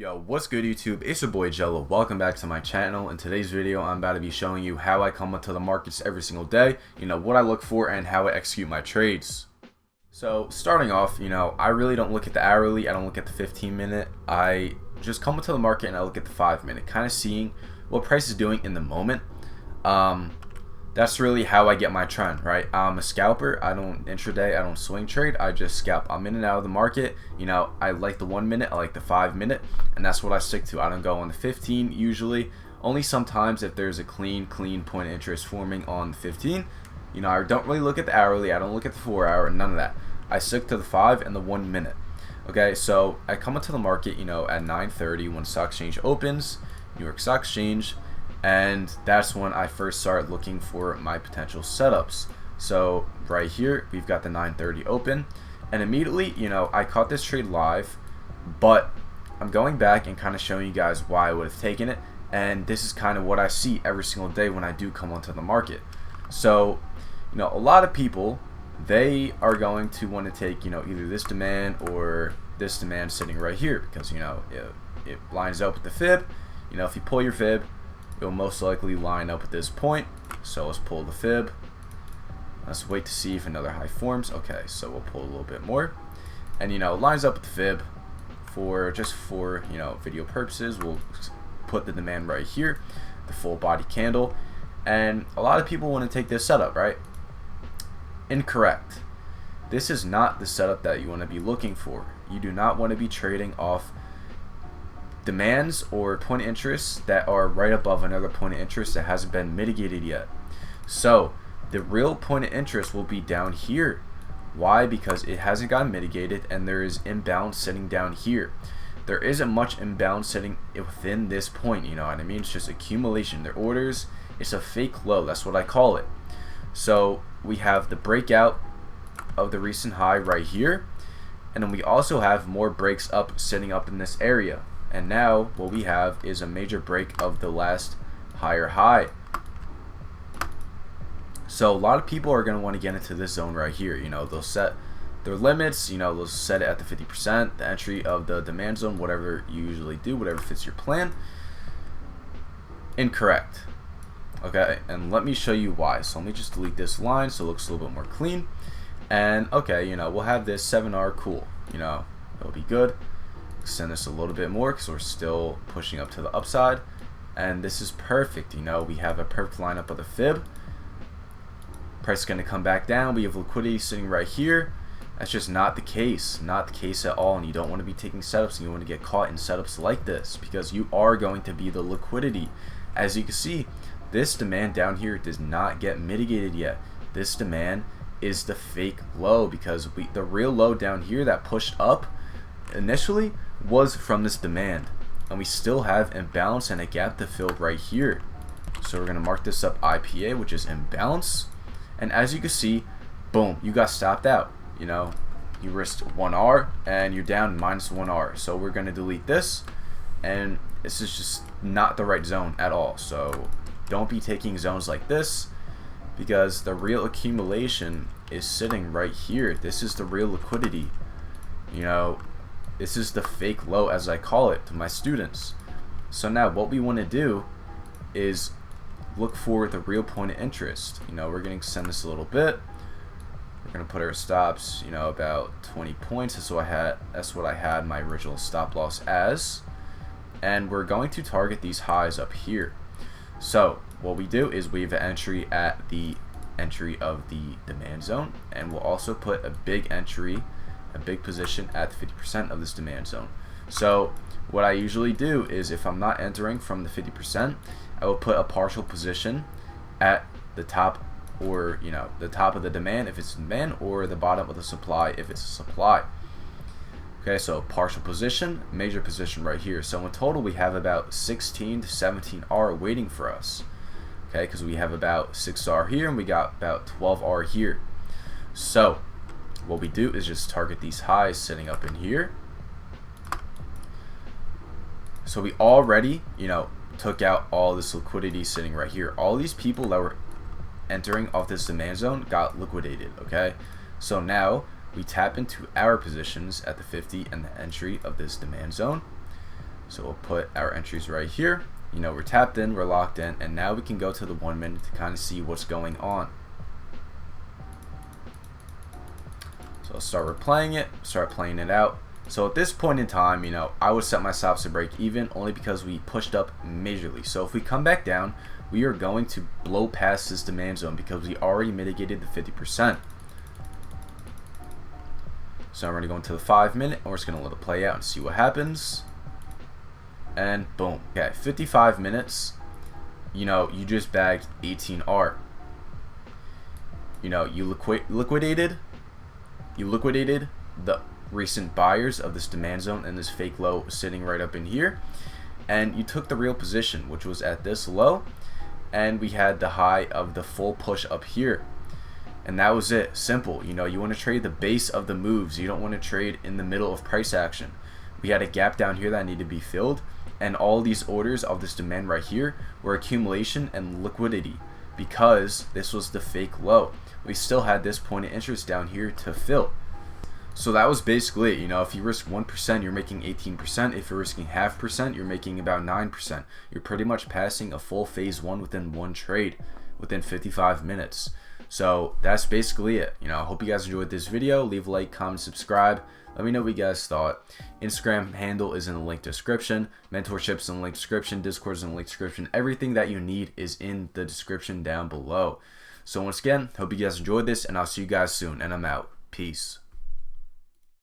Yo, what's good YouTube? It's your boy Jello. Welcome back to my channel. In today's video, I'm about to be showing you how I come into the markets every single day, what I look for and how I execute my trades. So starting off, I really don't look at the hourly, I don't look at the 15-minute. I just come into the market and I look at the 5-minute, kind of seeing what price is doing in the moment. That's really how I get my trend, right? I'm a scalper. I don't intraday, I don't swing trade, I just scalp. I'm in and out of the market. I like the 1 minute, I like the 5-minute, and that's what I stick to. I don't go on the 15 usually. Only sometimes if there's a clean point of interest forming on the 15. I don't really look at the hourly, I don't look at the 4-hour, none of that. I stick to the 5 and the 1 minute. Okay, so I come into the market, at 9:30 when stock exchange opens, New York Stock Exchange. And that's when I first start looking for my potential setups. So right here we've got the 9:30 open, and immediately I caught this trade live, but I'm going back and kind of showing you guys why I would have taken it, and this is kind of what I see every single day when I do come onto the market. So a lot of people, they are going to want to take either this demand or this demand sitting right here, because it lines up with the fib. If you pull your fib, it'll most likely line up at this point. So let's pull the fib. Let's wait to see if another high forms. Okay, so we'll pull a little bit more, and it lines up with the fib. For video purposes, we'll put the demand right here, the full body candle. And a lot of people want to take this setup, right? Incorrect. This is not the setup that you want to be looking for. You do not want to be trading off demands or point of interest that are right above another point of interest that hasn't been mitigated yet. So the real point of interest will be down here. Why? Because it hasn't gotten mitigated and there is imbalance sitting down here. There isn't much imbalance sitting within this point, you know what I mean? It's just accumulation. Their orders, it's a fake low, that's what I call it. So we have the breakout of the recent high right here, and then we also have more breaks up sitting up in this area. And now what we have is a major break of the last higher high. So a lot of people are going to want to get into this zone right here. They'll set their limits, they'll set it at the 50%, the entry of the demand zone, whatever you usually do, whatever fits your plan. Incorrect. Okay, and let me show you why. So let me just delete this line so it looks a little bit more clean. And okay, we'll have this 7R, cool. It'll be good. Extend this a little bit more because we're still pushing up to the upside, and this is perfect. We have a perfect lineup of the fib. Price is going to come back down. We have liquidity sitting right here. That's just not the case, at all. And you don't want to be taking setups, and you want to get caught in setups like this, because you are going to be the liquidity. As you can see, this demand down here does not get mitigated yet. This demand is the fake low, because the real low down here that pushed up initially was from this demand, and we still have imbalance and a gap to fill right here. So we're going to mark this up IPA, which is imbalance, and as you can see, boom, you got stopped out. You risked 1R and you're down minus 1R. So we're going to delete this, and this is just not the right zone at all. So don't be taking zones like this, because the real accumulation is sitting right here. This is the real liquidity. This is the fake low, as I call it to my students. So now what we want to do is look for the real point of interest. We're going to extend this a little bit. We're going to put our stops, about 20 points. That's what I had my original stop loss as. And we're going to target these highs up here. So what we do is we have an entry at the entry of the demand zone, and we'll also put a big entry, a big position at 50% of this demand zone. So what I usually do is, if I'm not entering from the 50%, I will put a partial position at the top, or the top of the demand if it's demand, or the bottom of the supply if it's a supply. Okay, so partial position, major position right here. So in total we have about 16 to 17R waiting for us. Okay, because we have about 6R here and we got about 12R here. So what we do is just target these highs sitting up in here. So we already, took out all this liquidity sitting right here. All these people that were entering off this demand zone got liquidated, okay? So now we tap into our positions at the 50 and the entry of this demand zone. So we'll put our entries right here. You know, we're tapped in, we're locked in, and now we can go to the 1 minute to kind of see what's going on. So I'll start replaying it, start playing it out. So at this point in time, you know, I would set my stops to break even only because we pushed up majorly. So if we come back down, we are going to blow past this demand zone because we already mitigated the 50%. So I'm going to go into the 5 minute, and we're just going to let it play out and see what happens. And boom. Okay, 55 minutes. You know, you just bagged 18R. You know, you liquidated the recent buyers of this demand zone and this fake low sitting right up in here, and you took the real position, which was at this low, and we had the high of the full push up here, and that was it. Simple. You know, you want to trade the base of the moves, you don't want to trade in the middle of price action. We had a gap down here that needed to be filled, and all these orders of this demand right here were accumulation and liquidity because this was the fake low. We still had this point of interest down here to fill. So that was basically it. You know, if you risk 1%, you're making 18%. If you're risking 0.5%, you're making about 9%. You're pretty much passing a full phase 1 within one trade, within 55 minutes. So that's basically it. You know, I hope you guys enjoyed this video. Leave a like, comment, subscribe. Let me know what you guys thought. Instagram handle is in the link description. Mentorship's in the link description. Discord's in the link description. Everything that you need is in the description down below. So once again, hope you guys enjoyed this, and I'll see you guys soon. And I'm out. Peace.